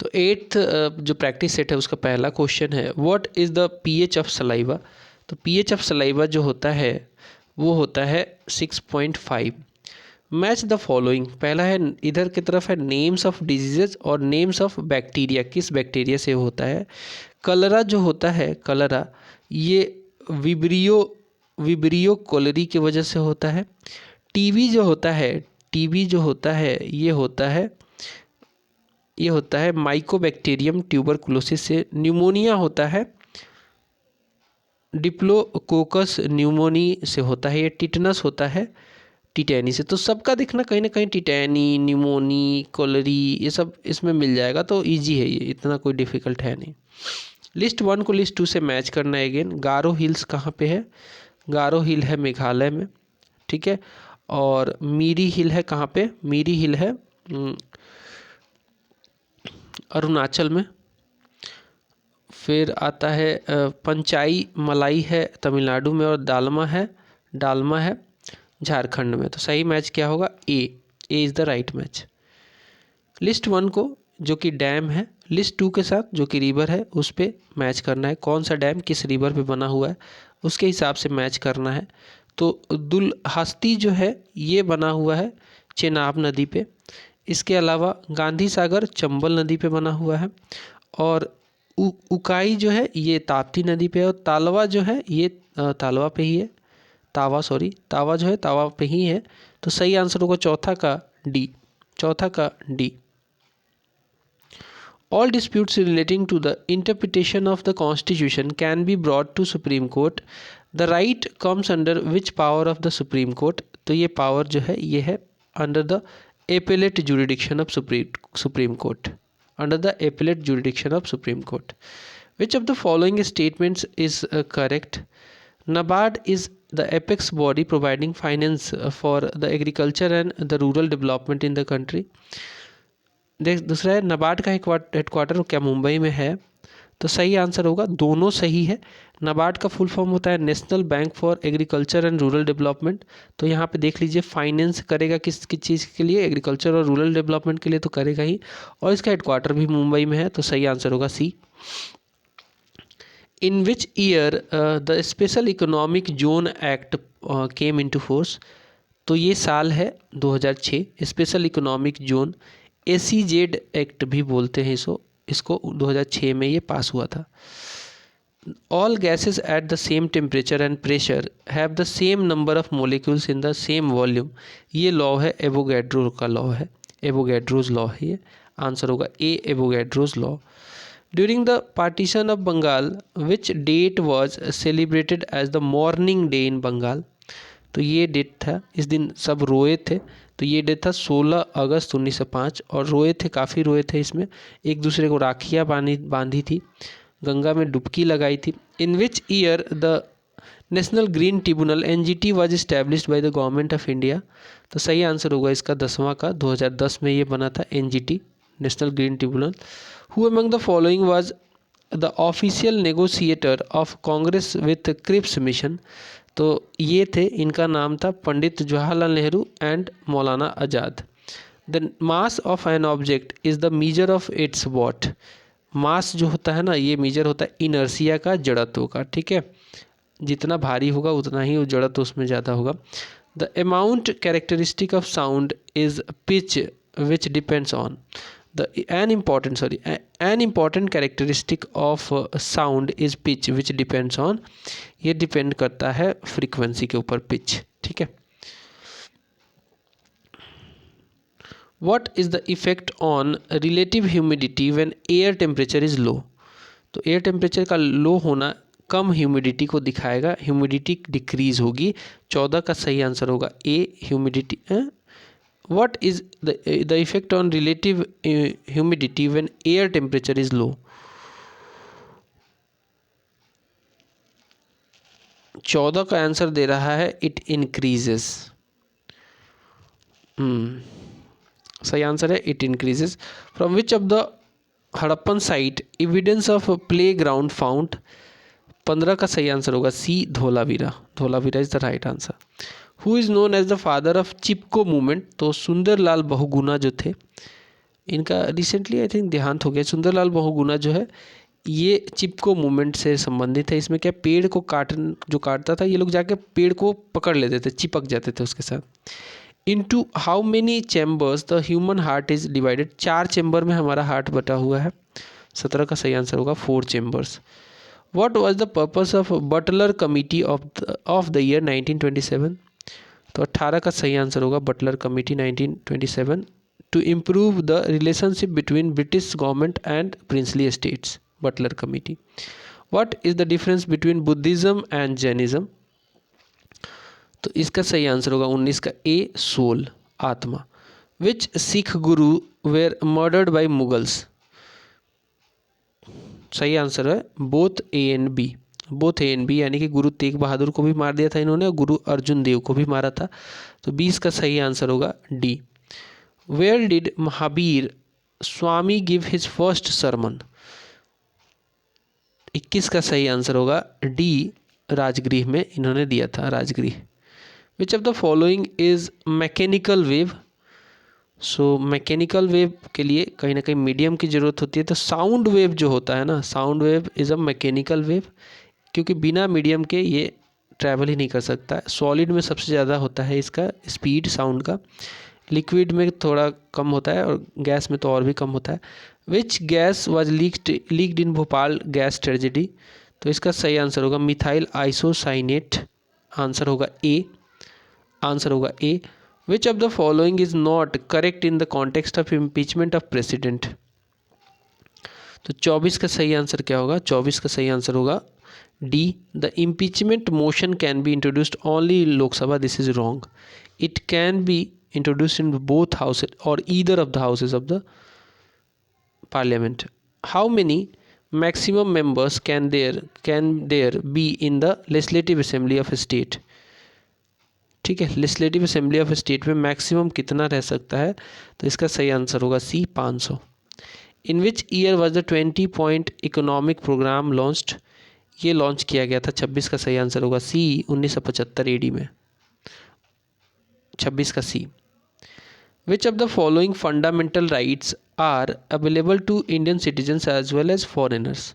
तो 8th जो practice set है उसका पहला क्वेश्चन है, what is the pH of saliva. तो पीएच ऑफ सलाइवा जो होता है वो होता है 6.5। मैच द फॉलोइंग, पहला है इधर की तरफ है नेम्स ऑफ डिजीजेज और नेम्स ऑफ बैक्टीरिया, किस बैक्टीरिया से होता है। कलरा जो होता है, कलरा ये विब्रियो कोलरी की वजह से होता है। टीबी जो होता है, टीबी जो होता है ये होता है माइकोबैक्टीरियम ट्यूबरकुलोसिस से। न्यूमोनिया होता है डिप्लोकोकस न्यूमोनी से होता है। ये टिटनस होता है टिटैनी से। तो सबका देखना कहीं ना कहीं टिटैनी, न्यूमोनी, कोलरी ये सब इसमें मिल जाएगा, तो इजी है, ये इतना कोई डिफ़िकल्ट है नहीं। लिस्ट 1 को लिस्ट 2 से मैच करना है। अगेन गारो हिल्स कहाँ पे है, गारो हिल है मेघालय में, ठीक है। और मीरी हिल है कहाँ पे, मीरी हिल है अरुणाचल में। फिर आता है पंचाई मलाई है तमिलनाडु में, और डालमा है झारखंड में। तो सही मैच क्या होगा, A is the right match. List 1 को जो कि डैम है, लिस्ट 2 के साथ जो कि रिवर है उस पे मैच करना है। कौन सा डैम किस रिवर पे बना हुआ है उसके हिसाब से मैच करना है। तो दुलहस्ती जो है ये बना हुआ है चेनाब नदी पे। इसके अलावा गांधी सागर चंबल नदी पे बना हुआ है। और उकाई जो है ये ताप्ती नदी पे है। और तालवा जो है ये तालवा पे ही है, तावा जो है तावा पे ही है। तो सही आंसर होगा चौथा का D. All disputes relating to the interpretation of the Constitution can be brought to Supreme Court. The right comes under which power of the Supreme Court? तो ये पावर जो है ये है under the appellate jurisdiction of Supreme Court. Under the appellate jurisdiction of Supreme Court. Which of the following statements is correct? NABARD is the apex body providing finance for the agriculture and the rural development in the country. दूसरा है नाबार्ड का headquarter क्या मुंबई में है। तो सही answer होगा, दोनों सही है। नाबार्ड का फुल फॉर्म होता है national bank for agriculture and rural development. तो यहाँ पे देख लीजिए फाइनेंस करेगा किस चीज़ के लिए, एग्रीकल्चर और रूरल डेवलपमेंट के लिए तो करेगा ही। और इसका हेडक्वार्टर भी मुंबई में है। तो सही आंसर होगा C. In which year the special economic zone act came into force. तो ये साल है 2006। Special economic zone SEZ act भी बोलते हैं इसको 2006 में ये पास हुआ था। All gases at the same temperature and pressure have the same number of molecules in the same volume. ये लॉ है एवोगैड्रो का लॉ है, एवोगैड्रोज लॉ है। ये आंसर होगा A Avogadro's law. During the partition of Bengal which date was celebrated as the mourning day in Bengal. तो ये date था, इस दिन सब रोए थे। तो ये डेट था 16 अगस्त 1905। और रोए थे, काफ़ी रोए थे इसमें, एक दूसरे को राखियाँ बांधी थी, गंगा में डुबकी लगाई थी। In which year the national green tribunal NGT was established by the government of India. तो सही आंसर होगा इसका 10वां का, 2010 में ये बना था NGT national green tribunal. Who among the following was the official negotiator of Congress with Cripps mission. तो ये थे, इनका नाम था Pandit Jawaharlal Nehru and Maulana Azad. The mass of an object is the measure of its what. Mass जो होता है ना ये मीजर होता है इनर्सिया का, जड़त्व का, ठीक है। जितना भारी होगा उतना ही जड़त्व उसमें ज़्यादा होगा। The amount characteristic of sound is pitch which depends on. an important characteristic of sound is pitch which depends on। ये डिपेंड करता है फ्रीक्वेंसी के ऊपर, पिच, ठीक है। What is the effect on relative humidity when air temperature is low। तो air temperature का लो होना कम ह्यूमिडिटी को दिखाएगा, ह्यूमिडिटी डिक्रीज होगी। 14 का सही आंसर होगा ए humidity. What is the effect on relative humidity when air temperature is low। 14 का आंसर दे रहा है इट इंक्रीजेस। सही आंसर है it increases. From which of the Harappan site evidence of play ground found. 15 का सही आंसर होगा C Dholavira. Dholavira is the right answer. Who is known as the father of Chipko movement. तो सुंदरलाल बहुगुणा जो थे इनका रिसेंटली आई थिंक देहांत हो गया। सुंदरलाल बहुगुणा जो है ये चिपको मूवमेंट से संबंधित है। इसमें क्या पेड़ को जो काटता था, ये लोग जाके पेड़ को पकड़ लेते थे, चिपक जाते थे उसके साथ। Into how many chambers the human heart is divided, 4 chamber में हमारा हार्ट बटा हुआ है। 17 का सही आंसर होगा 4 chambers. What was the purpose of Butler committee of the year 1927, तो 18 का सही आंसर होगा Butler committee 1927 to improve the relationship between British government and princely states, Butler committee. What is the difference between Buddhism and Jainism, तो इसका सही answer होगा 19 का ए, soul, आत्मा। Which Sikh guru were murdered by Mughals, सही आंसर है both A and B, both A and B, यानी कि गुरु तेग बहादुर को भी मार दिया था इन्होंने और गुरु अर्जुन देव को भी मारा था। तो 20 का सही आंसर होगा D. Where did Mahavir Swami give his first sermon, 21 का सही आंसर होगा डी, राजगृह में इन्होंने दिया था, Rajgriha. Which of the following is mechanical wave, so mechanical wave के लिए कहीं ना कहीं मीडियम की ज़रूरत होती है। तो साउंड वेव जो होता है ना, sound wave is a mechanical wave, क्योंकि बिना मीडियम के ये ट्रैवल ही नहीं कर सकता। सॉलिड में सबसे ज़्यादा होता है इसका स्पीड साउंड का, लिक्विड में थोड़ा कम होता है और गैस में तो और भी कम होता है। Which gas was leaked in Bhopal gas tragedy, तो इसका सही आंसर होगा मिथाइल आइसोसाइनेट, आंसर होगा ए, आंसर होगा A. Which of the following is not correct in the context of impeachment of president, तो 24 का सही आंसर क्या होगा, 24 का सही आंसर होगा D, the impeachment motion can be introduced only in Lok Sabha, this is wrong, it can be introduced in both houses और either of the houses of the parliament. How many maximum members can there be in the legislative assembly of state, ठीक है, legislative assembly of state में maximum कितना रह सकता है, तो इसका सही आंसर होगा C, 500। In which year was the 20 point economic programme launched, ये लॉन्च किया गया था, 26 का सही आंसर होगा सी, 1975 एडी में, 26 का C. Which of the following fundamental rights are available to Indian citizens as well as foreigners,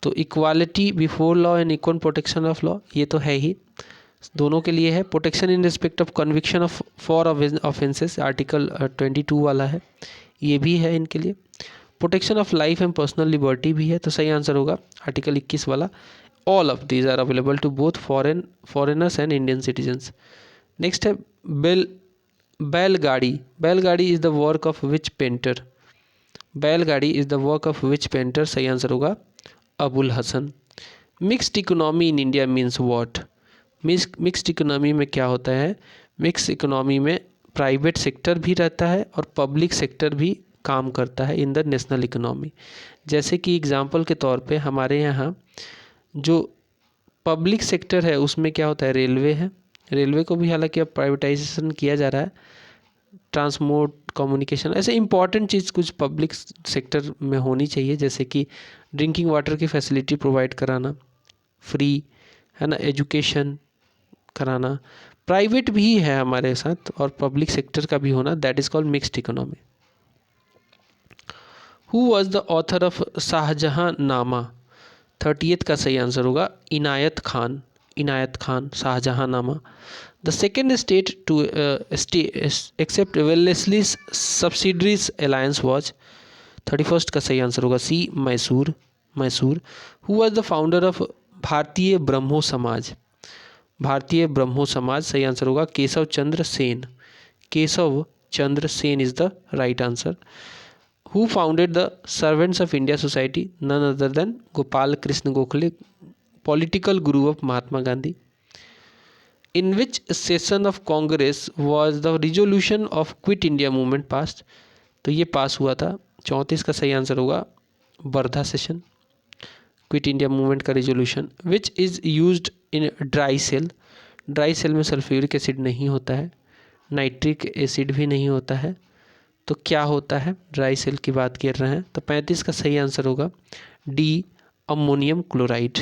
तो equality before law and equal protection of law, ये तो है ही, दोनों के लिए है। Protection in respect of conviction of for offences, article 22 वाला है, ये भी है इनके लिए। Protection of life and personal liberty भी है, तो सही आंसर होगा आर्टिकल 21 वाला। All of these are available to both foreigners and Indian citizens. Next है Bailgadi, Bailgadi is the work of which painter, Bailgadi is the work of which painter, सही answer होगा Abul Hasan. Mixed economy in India means what, mixed economy में क्या होता है, mix economy में private sector भी रहता है और पब्लिक सेक्टर भी काम करता है इन द नेशनल इकोनॉमी। जैसे कि एग्जांपल के तौर पे हमारे यहाँ जो पब्लिक सेक्टर है उसमें क्या होता है, रेलवे है, रेलवे को भी हालांकि अब प्राइवेटाइजेशन किया जा रहा है, ट्रांसपोर्ट कम्युनिकेशन, ऐसे इंपॉर्टेंट चीज़ कुछ पब्लिक सेक्टर में होनी चाहिए, जैसे कि ड्रिंकिंग वाटर की फैसिलिटी प्रोवाइड कराना फ्री, है ना, एजुकेशन कराना, प्राइवेट भी है हमारे साथ और पब्लिक सेक्टर का भी होना, that is called mixed economy. Who was the author of Shahjahan Nama, 30th का सही आंसर होगा इनायत खान, इनायत Khan, Shahjahan Nama. The second state to accept Wellesley's subsidiaries alliance was, 31st का सही आंसर होगा C, Mysore, Mysore. Who was the founder of Bharatiya Brahmo Samaj, Bharatiya Brahmo Samaj, सही आंसर होगा Keshab Chandra Sen, Keshab Chandra Sen is the right answer. Who founded the servants of India society, none other than Gopal Krishna Gokhale, political guru of Mahatma Gandhi. In which session of Congress was the resolution of quit India movement pass, तो ये पास हुआ था, 34 का सही answer होगा Wardha session, quit India movement का resolution. Which is used in dry cell, dry cell में sulphuric acid नहीं होता है, नाइट्रिक एसिड भी नहीं होता है, तो क्या होता है, ड्राई सेल की बात कर रहे हैं, तो 35 का सही आंसर होगा D, ammonium chloride.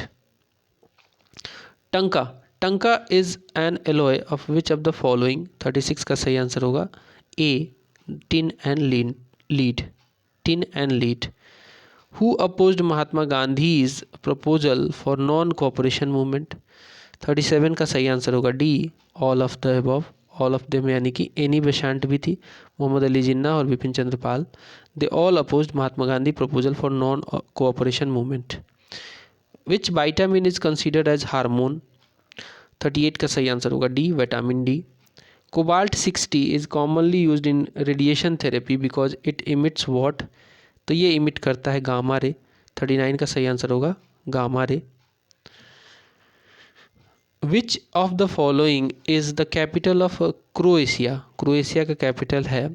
Tanka, tanka is an alloy of which of the following, 36 का सही आंसर होगा A, tin and lead, lead, tin and lead. Who opposed Mahatma Gandhi's proposal for non cooperation movement? 37 का सही आंसर होगा D, all of the above. All of them यानी कि any बेसांत भी थी, मोहम्मद अली जिन्ना और Bipin Chandra Pal. They all opposed Mahatma Gandhi proposal for non cooperation movement. Which vitamin is considered as hormone? 38 का सही आंसर होगा D, vitamin D. Cobalt 60 is commonly used in radiation therapy because it emits what? तो ये इमिट करता है गामा रे। 39 का सही answer होगा gamma ray. Which of the following is the capital of Croatia? Croatia का capital है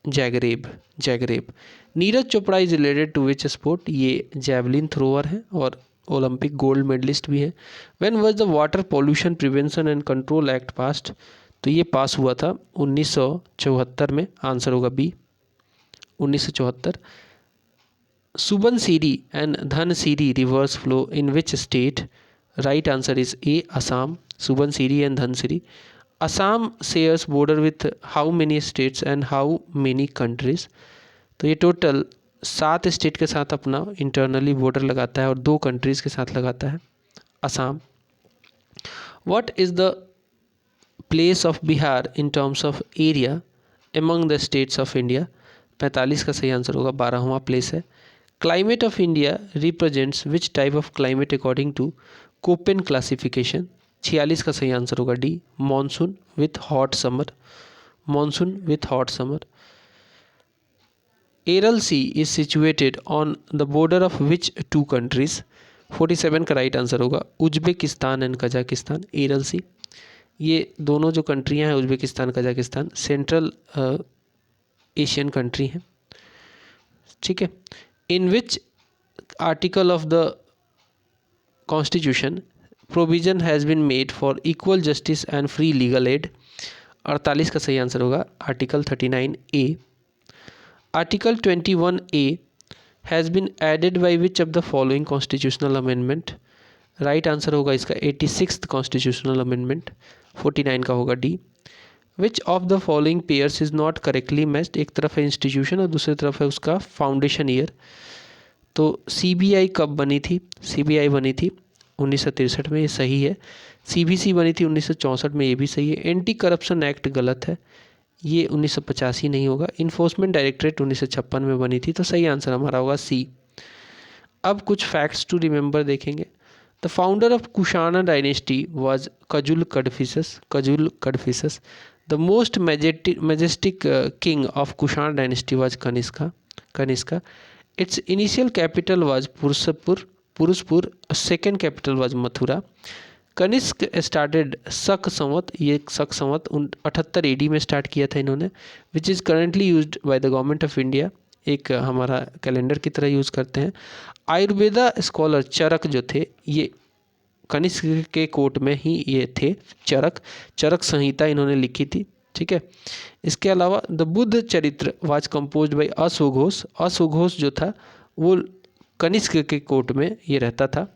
Zagreb, Zagreb. Neeraj Chopra is related to which sport? ये जैवलिन थ्रोअर है और ओलंपिक गोल्ड मेडलिस्ट भी है। When was the water pollution prevention and control act passed? तो ये पास हुआ था 1974 में। आंसर होगा B, 1974। Subansiri and Dhansiri rivers flow in which state? Right answer is A, Assam. Subansiri and Dhansiri. Assam shares border with how many states and how many countries? तो ये total 7 state के साथ अपना इंटरनली बॉर्डर लगाता है और 2 कंट्रीज़ के साथ लगाता है Assam. What is the place of Bihar in terms of area among the states of India? 45 का सही आंसर होगा 12वां प्लेस है। Climate of India represents which type of climate according to Koppen classification? 46 का सही आंसर होगा D, monsoon with hot summer, monsoon with hot summer. Aral Sea is situated on the border of which 2 countries? 47 का right answer होगा Uzbekistan and Kazakhstan. Aral sea, ये दोनों जो कंट्रियां हैं Uzbekistan Kazakhstan central Asian country हैं, ठीक है। In which article of the constitution provision has been made for equal justice and free legal aid? 48 का सही आंसर होगा article 39A। Article 21A has been added by which of the following constitutional amendment? Right answer होगा इसका 86th constitutional amendment. 49 का होगा D. Which of the following pairs is not correctly matched? एक तरफ है इंस्टीट्यूशन और दूसरी तरफ है उसका फाउंडेशन ईयर। तो CBI कब बनी थी? CBI बनी थी 1963 में, ये सही है। CBC बनी थी 1964 में, ये भी सही है। एंटी करप्शन एक्ट गलत है, ये 1985 नहीं होगा। इन्फोर्समेंट डायरेक्टरेट 1956 में बनी थी, तो सही आंसर हमारा होगा सी। अब कुछ फैक्ट्स टू रिमेंबर देखेंगे। The founder of Kushana dynasty was Kujula Kadphises, Kujula Kadphises. The most majestic king of Kushana dynasty was Kanishka, Kanishka. Its initial capital was Purushpur, second capital was Mathura. Kanishka started Shaka Samvat, ये शक संवत 78 AD में स्टार्ट किया था इन्होंने। Which is currently used by the government of India, एक हमारा calendar की तरह यूज़ करते हैं। आयुर्वेदा स्कॉलर चरक जो थे, ये कनिष्क के कोर्ट में ही ये थे। चरक संहिता इन्होंने लिखी थी, ठीक है। इसके अलावा द बुद्ध चरित्र वाज कंपोज्ड बाय अश्वघोष। अश्वघोष जो था वो कनिष्क के कोर्ट में ये रहता था।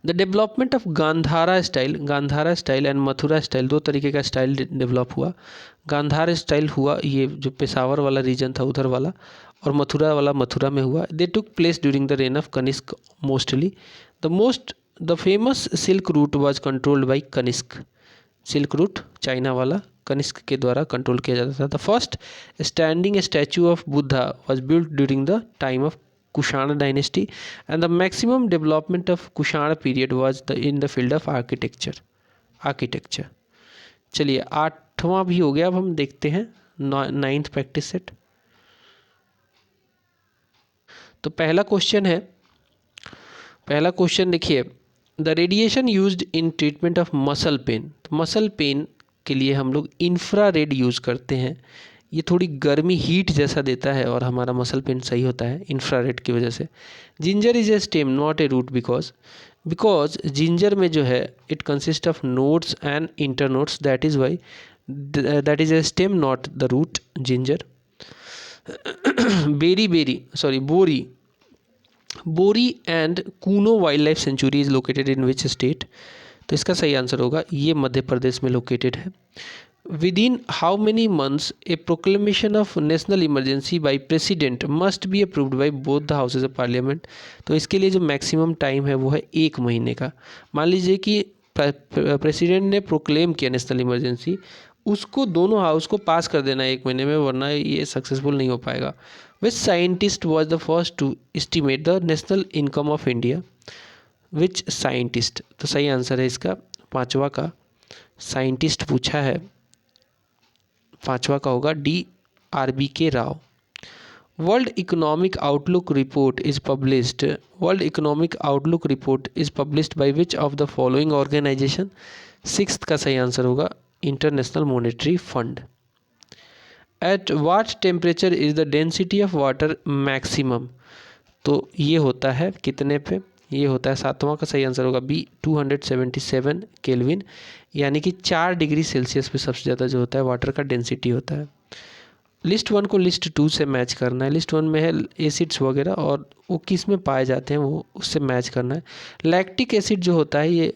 The development of Gandhara style and Mathura style, 2 तरीके का स्टाइल डेवलप हुआ। गांधार स्टाइल हुआ ये जो पेशावर वाला रीजन था उधर वाला, और मथुरा वाला मथुरा में हुआ। They took place during the reign of Kanishka mostly. The famous silk route was controlled by Kanishka. Silk route China वाला कनिष्क के द्वारा कंट्रोल किया जाता था। The first standing statue of Buddha was built during the time of Kushana dynasty and the maximum development of Kushana period was in the field of architecture। चलिए 8वां भी हो गया। अब हम देखते हैं 9th प्रैक्टिस सेट। तो पहला क्वेश्चन देखिए, the radiation used in treatment of muscle pain. Muscle pain के लिए हम लोग इंफ्रारेड यूज़ करते हैं। ये थोड़ी गर्मी हीट जैसा देता है और हमारा मसल पेन सही होता है इंफ्रारेड की वजह से। Ginger is a stem not a root because ginger में जो है it consist of nodes and internodes, that is a stem not the root ginger. Bori and Kuno wild life sanctuary is located in which state? तो इसका सही answer होगा ये मध्य प्रदेश में located है। Within how many months a proclamation of national emergency by president must be approved by both the houses of parliament? तो इसके लिए जो मैक्सिमम टाइम है वो है 1 महीने का। मान लीजिए कि प्रेसिडेंट ने प्रोक्लेम किया नेशनल इमरजेंसी, उसको दोनों हाउस को पास कर देना है 1 महीने में, वरना ये सक्सेसफुल नहीं हो पाएगा। Which scientist was the first to estimate the national income of India? Which scientist, तो सही आंसर है इसका 5वां का साइंटिस्ट पूछा है, 5वां का होगा D RBK Rao. World economic outlook report is published, world economic outlook report is published by which of the following organization? 6th का सही आंसर होगा international monetary fund. At what temperature is the density of water maximum? तो ये होता है कितने पे? ये होता है 7वां का सही आंसर होगा बी 277 केल्विन, यानी कि 4 डिग्री सेल्सियस पे सबसे ज़्यादा जो होता है वाटर का डेंसिटी होता है। लिस्ट 1 को लिस्ट 2 से मैच करना है। लिस्ट 1 में है एसिड्स वगैरह, और वो किस में पाए जाते हैं वो उससे मैच करना है। लैक्टिक एसिड जो होता है ये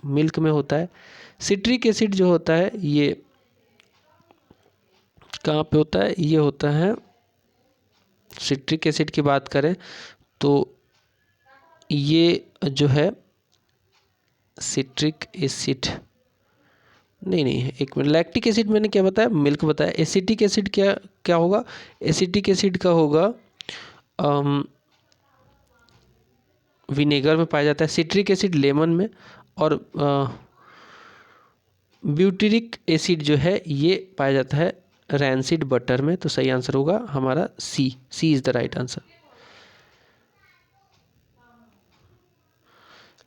मिल्क में होता है। सिट्रिक एसिड जो होता है ये कहाँ पे होता है? ये होता है, सिट्रिक एसिड की बात करें तो ये जो है सिट्रिक एसिड, नहीं एक मिनट, लैक्टिक एसिड मैंने क्या बताया? मिल्क बताया। एसिटिक एसिड क्या क्या होगा? एसिटिक एसिड का होगा विनेगर में पाया जाता है। सिट्रिक एसिड लेमन में, और ब्यूटेरिक एसिड जो है ये पाया जाता है रैंसिड बटर में। तो सही आंसर होगा हमारा C is the right answer.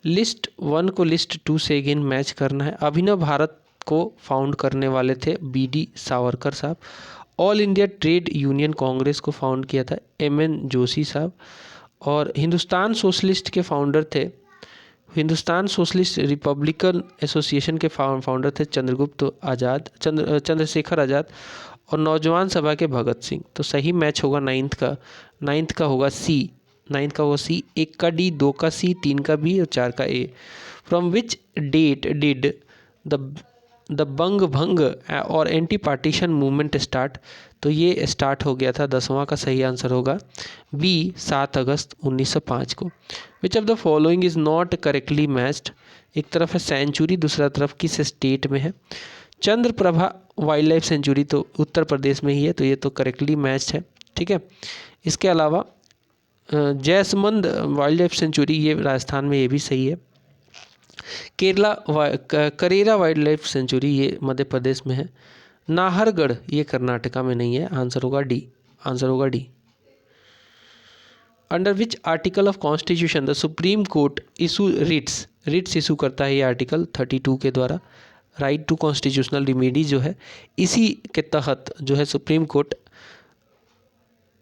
List 1 को लिस्ट 2 से अगेन मैच करना है। अभिनव भारत को फाउंड करने वाले थे BD सावरकर साहब। All India trade union Congress को फाउंड किया था MN जोशी साहब। और हिंदुस्तान सोशलिस्ट के फाउंडर थे, हिंदुस्तान सोशलिस्ट रिपब्लिकन एसोसिएशन के फाउंडर थे चंद्रशेखर आज़ाद। और नौजवान सभा के भगत सिंह। तो सही मैच होगा 9th का, 9th का होगा सी, 9th का होगा सी। 1 का डी, 2 का सी, 3 का बी और 4 का A. From which date did the Bang Bhang और एंटी पार्टीशन मूवमेंट स्टार्ट? तो ये स्टार्ट हो गया था, 10वां का सही आंसर होगा बी 7 अगस्त 1905 को। विच of the following is not correctly matched? एक तरफ है सेंचुरी, दूसरा तरफ किस स्टेट में है? चंद्रप्रभा वाइल्ड लाइफ सेंचुरी तो उत्तर प्रदेश में ही है, तो ये तो करेक्टली मैच्ड है। ठीक है, इसके अलावा जैसमंद वाइल्ड लाइफ सेंचुरी ये राजस्थान में, ये भी सही है। करेरा वाइल्ड लाइफ सेंचुरी ये मध्य प्रदेश में है। नाहरगढ़ ये कर्नाटका में नहीं है, आंसर होगा डी, आंसर होगा D. Under which article of constitution the supreme court issue Ritz issue करता है? ये आर्टिकल 32 के द्वारा राइट टू कॉन्स्टिट्यूशनल रिमेडी जो है, इसी के तहत जो है supreme court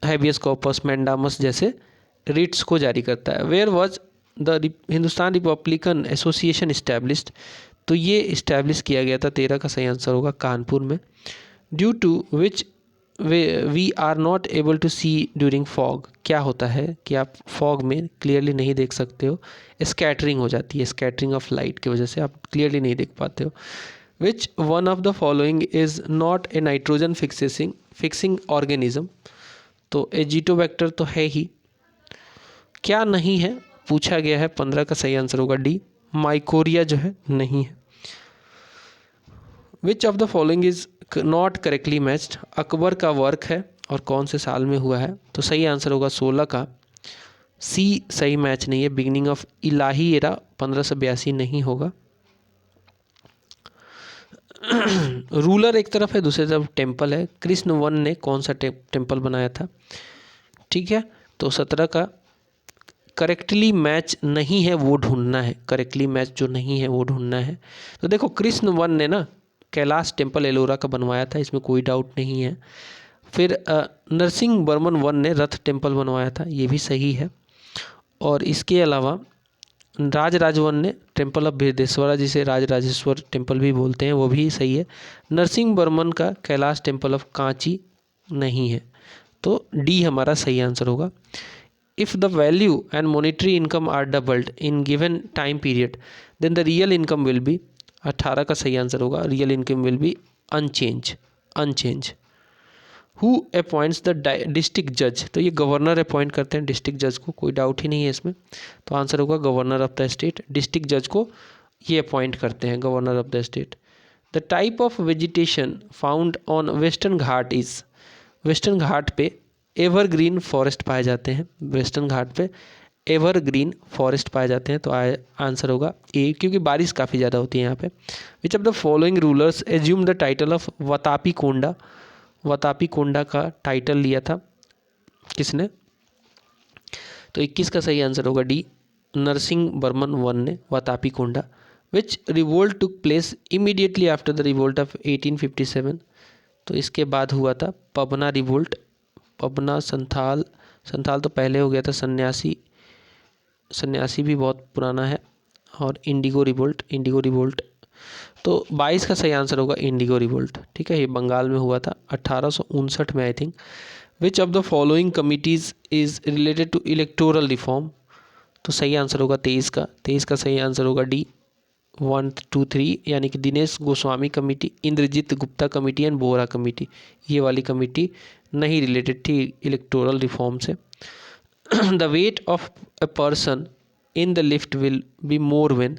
habeas corpus, mandamus जैसे रिट्स को जारी करता है। Where was the Hindustan republican association established? तो ये इस्टेब्लिश किया गया था, 13 का सही आंसर होगा कानपुर में। Due to which we are not able to see during fog? क्या होता है कि आप फॉग में क्लियरली नहीं देख सकते हो? स्कैटरिंग हो जाती है, स्कैटरिंग ऑफ लाइट की वजह से आप क्लियरली नहीं देख पाते हो। विच one of the following is not A nitrogen fixing organism? तो एजिटोबैक्टर तो है ही। क्या नहीं है पूछा गया है, 15 का सही आंसर होगा डी, माइकोरिया जो है नहीं है। विच of the following is not correctly matched? Akbar का वर्क है और कौन से साल में हुआ है? तो सही आंसर होगा 16 का सी, सही मैच नहीं है। बिगिनिंग ऑफ इलाही एरा 1582 नहीं होगा। रूलर एक तरफ है, दूसरी तरफ टेम्पल है। कृष्ण वन ने कौन सा टेम्पल बनाया था? ठीक है, तो 17 का करेक्टली मैच नहीं है वो ढूंढना है, करेक्टली मैच जो नहीं है वो ढूंढना है। तो देखो कृष्ण वन ने ना कैलाश टेम्पल एलोरा का बनवाया था, इसमें कोई डाउट नहीं है। फिर नरसिंह वर्मन वन ने रथ टेम्पल बनवाया था, ये भी सही है। और इसके अलावा राजराजवन ने टेम्पल ऑफ बृहदेश्वरा, जिसे राजराजेश्वर टेम्पल भी बोलते हैं, वो भी सही है। नरसिंह वर्मन का कैलाश टेम्पल ऑफ कांची नहीं है, तो डी हमारा सही आंसर होगा। If the value and monetary income are doubled in given time period then the real income will be, 18 का सही आंसर होगा, real income will be unchange. Who appoints the district जज, तो ये गवर्नर अपॉइंट करते हैं district जज को, कोई डाउट ही नहीं है इसमें। तो आंसर होगा governor of the state. District जज को ये अपॉइंट करते हैं, governor of the state. The type of vegetation found on western Ghat is, western Ghat पे एवरग्रीन फॉरेस्ट पाए जाते हैं, वेस्टर्न घाट पे एवरग्रीन फॉरेस्ट पाए जाते हैं। तो आंसर होगा ए, क्योंकि बारिश काफ़ी ज़्यादा होती है यहाँ पे। Which of the following rulers assume the title of Vatapi Konda, Vatapi Konda का टाइटल लिया था किसने? तो 21 का सही आंसर होगा डी, नरसिंह वर्मन वन ने Vatapi Konda. Which revolt took place immediately after the revolt of 1857, तो इसके बाद हुआ था पबना रिवोल्ट। पबना, संथाल तो पहले हो गया था, सन्यासी भी बहुत पुराना है, और इंडिगो रिवोल्ट। तो 22 का सही आंसर होगा इंडिगो रिवोल्ट। ठीक है, ये बंगाल में हुआ था 1859 में I think. Which of the following committees is related to electoral reform, तो सही आंसर होगा 23 का सही आंसर होगा डी 1, 2, 3, यानी कि Dinesh Goswami committee, Indrajit Gupta committee and Bora committee. ये वाली कमेटी नहीं रिलेटेड थी इलेक्टोरल रिफॉर्म से। The weight of a person in the lift will be more when,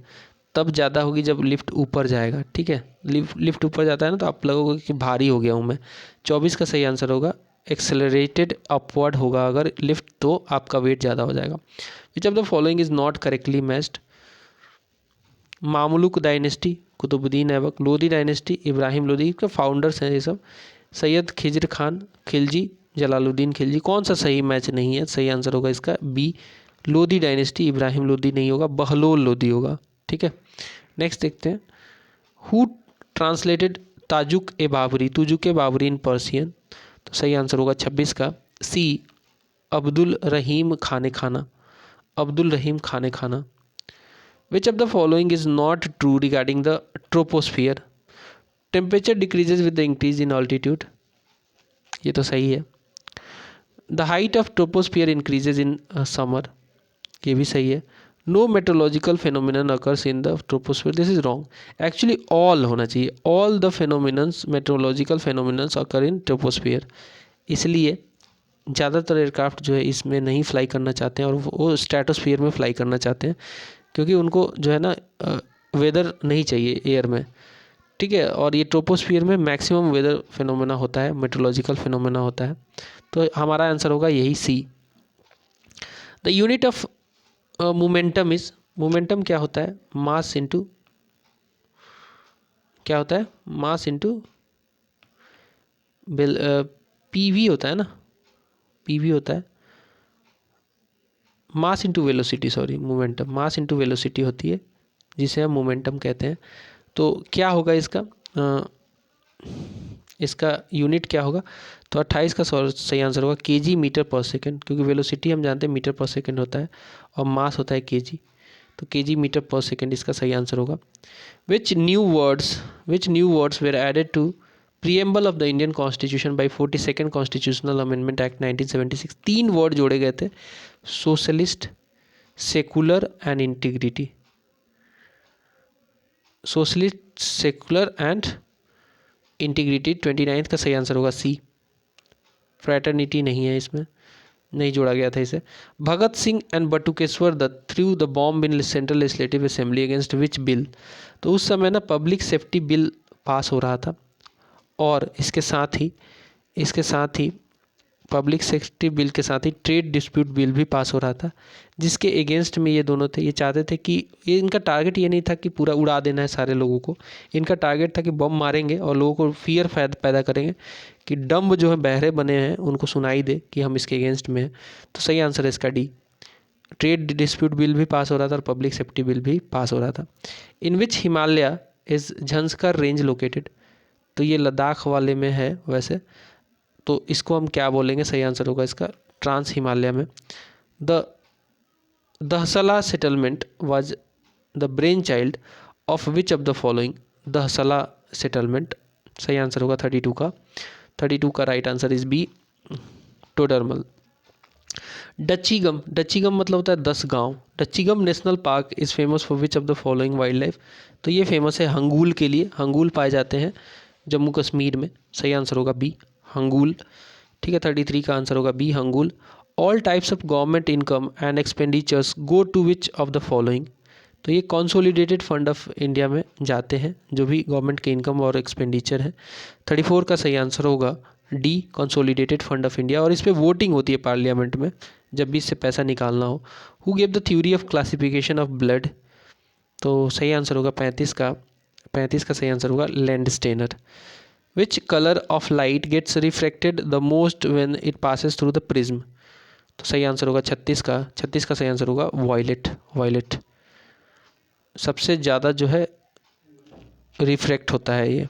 तब ज़्यादा होगी जब लिफ्ट ऊपर जाएगा। ठीक है, लिफ्ट ऊपर जाता है ना, तो आप लगोगे कि भारी हो गया हूँ मैं। 24 का सही आंसर होगा एक्सेलरेटेड अपवर्ड होगा अगर लिफ्ट, तो आपका वेट ज़्यादा हो जाएगा। Which of the following is not correctly matched, Mamluk dynasty, Qutubuddin Aibak, Lodhi dynasty, Ibrahim Lodhi के फाउंडर्स हैं ये सब, सैयद खिज्र खान खिलजी, जलालुद्दीन खिलजी। कौन सा सही मैच नहीं है? सही आंसर होगा इसका बी, लोधी डायनेस्टी, इब्राहिम लोधी नहीं होगा, बहलोल लोधी होगा। ठीक है, नेक्स्ट देखते हैं। Who translated Tuzuk e Baburi in Persian, तो सही आंसर होगा 26 का सी, Abdul Rahim Khane Khana. Which of the following is not true regarding the troposphere, temperature decreases with the increase in altitude, ये तो सही है। The height of troposphere increases in summer, ये भी सही है। No meteorological phenomenon occurs in the troposphere, this is wrong. Actually all होना चाहिए, all the phenomenons meteorological phenomenons occur in troposphere. इसलिए ज़्यादातर एयरक्राफ्ट जो है इसमें नहीं फ्लाई करना चाहते हैं, और वो स्ट्रेटोस्फियर में फ्लाई करना चाहते हैं, क्योंकि उनको जो है ना वेदर नहीं चाहिए एयर में। ठीक है, और ये ट्रोपोस्फियर में मैक्सिमम वेदर फिनोमेना होता है, मेट्रोलॉजिकल फिनोमेना होता है। तो हमारा आंसर होगा यही C. The unit of momentum is, momentum क्या होता है? मास इंटू, क्या होता है? मास इंटू पीवी होता है ना, पीवी होता है, mass into velocity, sorry momentum, mass into velocity होती है, जिसे हम मोमेंटम कहते हैं। तो क्या होगा इसका इसका यूनिट क्या होगा? तो 28 का सही आंसर होगा केजी मीटर पर सेकंड, क्योंकि वेलोसिटी हम जानते हैं मीटर पर सेकंड होता है और मास होता है केजी, तो केजी मीटर पर सेकंड इसका सही आंसर होगा। Which new words were added to preamble of the Indian constitution by 42nd constitutional amendment act 1976, 3 word जोड़े गए थे, socialist, secular and integrity. Socialist, secular and integrity 29th का सही आंसर होगा सी। फ्रैटर्निटी नहीं है, इसमें नहीं जोड़ा गया था इसे। Bhagat Singh and Batukeshwar Dutt threw the bomb in central legislative assembly against which bill, तो उस समय ना पब्लिक सेफ्टी बिल पास हो रहा था, और इसके साथ ही पब्लिक सेफ्टी बिल के साथ ही ट्रेड डिस्प्यूट बिल भी पास हो रहा था, जिसके अगेंस्ट में ये दोनों थे। ये चाहते थे कि ये, इनका टारगेट ये नहीं था कि पूरा उड़ा देना है सारे लोगों को, इनका टारगेट था कि बम मारेंगे और लोगों को फियर पैदा करेंगे, कि डम्ब जो है बहरे बने हैं उनको सुनाई दे कि हम इसके अगेंस्ट में हैं। तो सही आंसर है इसका डी, ट्रेड डिस्प्यूट बिल भी पास हो रहा था और पब्लिक सेफ्टी बिल भी पास हो रहा था। इन विच हिमालय इज झंस्कर रेंज लोकेटेड, तो ये लद्दाख वाले में है वैसे, तो इसको हम क्या बोलेंगे? सही आंसर होगा इसका ट्रांस हिमालय में। The Dahsala settlement was the brain child of which of the following, Dahsala settlement, सही आंसर होगा 32 का right answer is B, Todarmal. Dachigam मतलब होता है 10 गांव। Dachigam national park is famous for which of the following wild life, तो ये फेमस है हंगूल के लिए, हंगूल पाए जाते हैं जम्मू कश्मीर में। सही आंसर होगा बी हंगूल। ठीक है, 33 का आंसर होगा B hangul. All types of government income and expenditures go to which of the following. तो ये कंसोलिडेटेड फंड ऑफ इंडिया में जाते हैं जो भी गवर्नमेंट के इनकम और एक्सपेंडिचर है। 34 का सही आंसर होगा D consolidated fund of India. और इस पर वोटिंग होती है पार्लियामेंट में जब भी इससे पैसा निकालना हो। Who gave the theory of classification of blood. तो सही आंसर होगा 35 का सही आंसर होगा Landsteiner. Which colour of light gets refracted the most when it passes through the prism. तो सही आंसर होगा 36 का सही आंसर होगा वायलेट। सबसे ज़्यादा जो है रिफ्रैक्ट होता है ये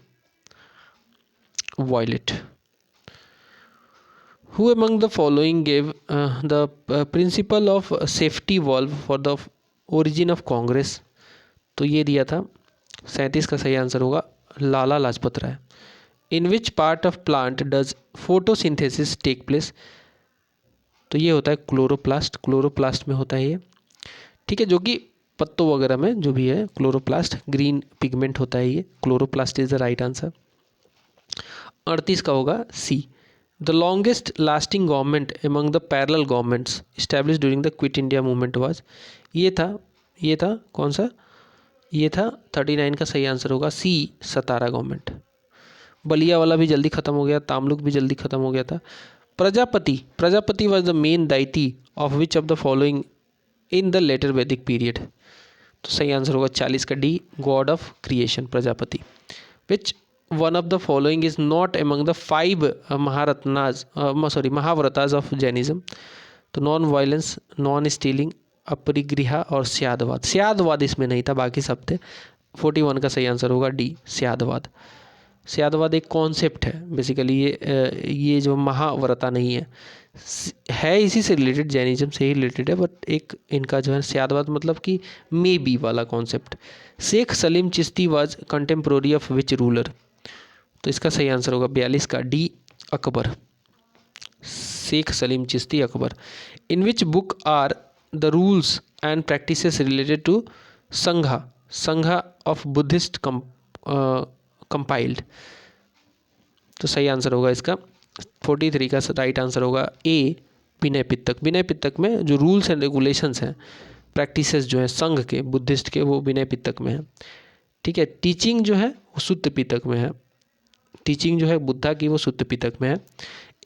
violet. Who among the following gave the principle of safety valve for the origin of Congress। तो ये दिया था 37 का सही आंसर होगा Lala Lajpat Rai. In which part of plant does photosynthesis take place. तो ये होता है क्लोरोप्लास्ट में होता है ये। ठीक है, जो कि पत्तों वगैरह में जो भी है क्लोरोप्लास्ट ग्रीन पिगमेंट होता है ये। Chloroplast is the right answer. 38 का होगा C. The longest lasting government among the parallel governments establish during the quit India movement was. ये था कौन सा, ये था 39 का सही आंसर होगा सी सतारा गवर्नमेंट। बलिया वाला भी जल्दी खत्म हो गया, तामलुक भी जल्दी खत्म हो गया था। Prajapati was the main deity of which of the following in the later Vedic period. तो सही आंसर होगा 40 का D god of creation Prajapati. Which one of the following is not among the 5 mahavratas of Jainism. तो non violence, non stealing, aparigraha और स्यादवाद इसमें नहीं था, बाकी सब थे। 41 का सही आंसर होगा डी स्यादवाद एक कॉन्सेप्ट है बेसिकली। ये जो महाव्रता नहीं है इसी से रिलेटेड, जैनिज्म से ही रिलेटेड है, बट एक इनका जो है स्यादवाद मतलब कि मे बी वाला concept. Sheikh Salim Chishti was contemporary of which ruler. तो इसका सही आंसर होगा 42 का D Akbar. Sheikh Salim Chishti Akbar. In which book are the rules and practices related to Sangha of Buddhist compiled. तो सही आंसर होगा इसका 43 का राइट आंसर होगा ए विनय पिटक में जो रूल्स एंड रेगुलेशंस हैं, प्रैक्टिसेस जो है संघ के बुद्धिस्ट के, वो विनय पिटक में है। ठीक है, टीचिंग जो है वो सुत्त पिटक में है। टीचिंग जो है बुद्धा की वो सुत्त पिटक में है।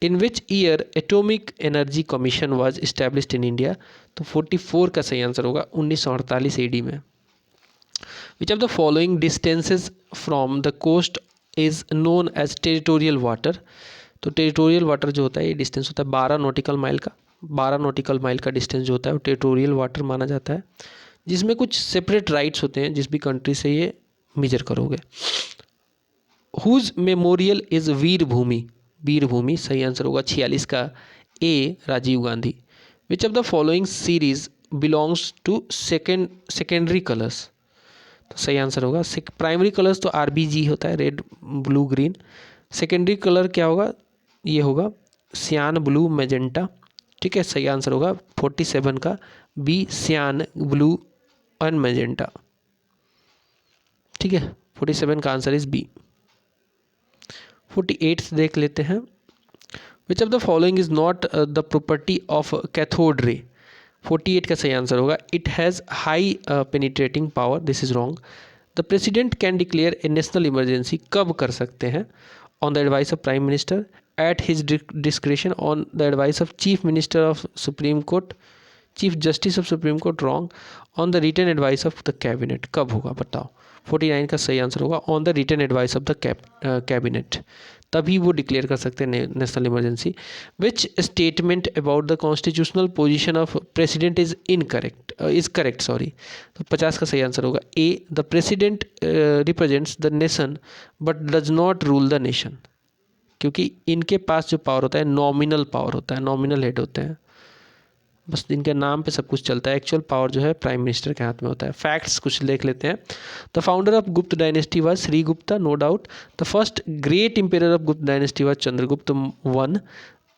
In which year atomic energy commission was established in India. तो 44 का सही आंसर होगा 1948 AD में। Which of the following distances from the coast is known as territorial water. तो टेरिटोरियल वाटर जो होता है ये डिस्टेंस होता है 12 नॉटिकल माइल का। 12 नॉटिकल माइल का डिस्टेंस जो होता है वो टेरिटोरियल वाटर माना जाता है, जिसमें कुछ सेपरेट राइट्स होते हैं जिस भी कंट्री से ये मेजर करोगे। Whose memorial is Veer Bhumi सही आंसर होगा 46 का A Rajiv Gandhi. Which of the following series belongs to secondary colours. तो सही आंसर होगा प्राइमरी कलर्स तो RBG होता है, red blue green. Secondary colour क्या होगा, ये होगा सियान ब्लू मैजेंटा। ठीक है, सही आंसर होगा 47 का बी सियान ब्लू एंड मैजेंटा। ठीक है, 47 का आंसर इज बी। 48 देख लेते हैं। Which of the following is not the property of cathode ray. 48 का सही आंसर होगा it has high penetrating power. This is wrong. The president can declare a national emergency कब कर सकते हैं? On the advice of prime minister, at his discretion, on the advice of chief minister of supreme court, chief justice of supreme court, wrong, on the written advice of the cabinet. कब होगा बताओ? 49 का सही answer होगा on the written advice of the cabinet, तभी वो declare कर सकते हैं national emergency. Which statement about the constitutional position of president is correct. तो 50 का सही आंसर होगा A the president represents the nation but does not rule the nation. क्योंकि इनके पास जो पावर होता है नॉमिनल पावर होता है, नॉमिनल हेड होते हैं, बस इनके नाम पे सब कुछ चलता है। एक्चुअल पावर जो है प्राइम मिनिस्टर के हाथ में होता है। फैक्ट्स कुछ देख लेते हैं। The founder of Gupta dynasty was Shrigupta, no doubt. The first great emperor of Gupta dynasty was Chandragupta one.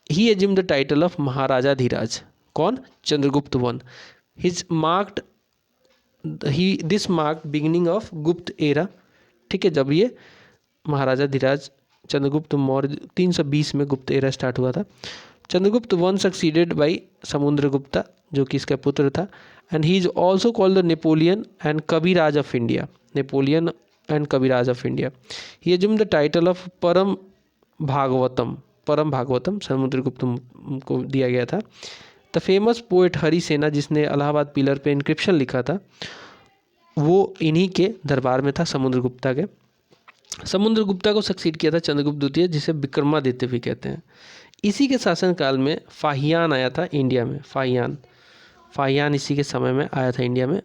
He assumed the title of Maharajadhiraj. कौन? Chandragupta one. This marked beginning of Gupta era. ठीक है, जब ये महाराजा धीराज चंद्रगुप्त मौर्य 320 में गुप्त एरा स्टार्ट हुआ था। Chandragupta one succeeded by Samudragupta जो कि इसका पुत्र था, and he is also called the Napoleon and Kaviraj of India. Napoleon and Kaviraj of India. He assumed the title of परम भागवतम समुद्रगुप्त को दिया गया था। द फेमस पोएट हरि सेना जिसने इलाहाबाद पिलर पे इंक्रिप्शन लिखा था वो इन्हीं के दरबार में था, समुद्रगुप्ता के। समुद्रगुप्ता को सक्सीड किया था चंद्रगुप्त द्वितीय जिसे विक्रमादित्य भी कहते हैं। इसी के शासनकाल में फाहियान आया था इंडिया में। फाहियान इसी के समय में आया था इंडिया में।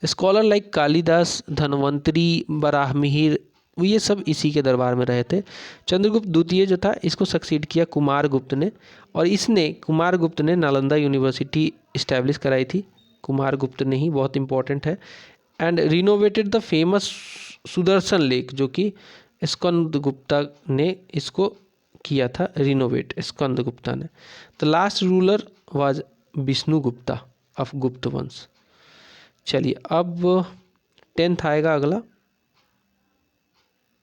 स्कॉलर लाइक कालिदास, धनवंतरी, बराहमिहिर ये सब इसी के दरबार में रहे थे। चंद्रगुप्त द्वितीय जो था इसको सक्सीड किया कुमारगुप्त ने, और कुमारगुप्त ने नालंदा यूनिवर्सिटी इस्टेब्लिश कराई थी। कुमारगुप्त ने ही, बहुत इंपॉर्टेंट है। And renovated the famous Sudarshan lake जो कि स्कंदगुप्ता ने इसको किया था रिनोवेट, स्कंदगुप्ता ने। The last ruler was Vishnugupta of Gupta vansh. चलिए अब 10th आएगा अगला।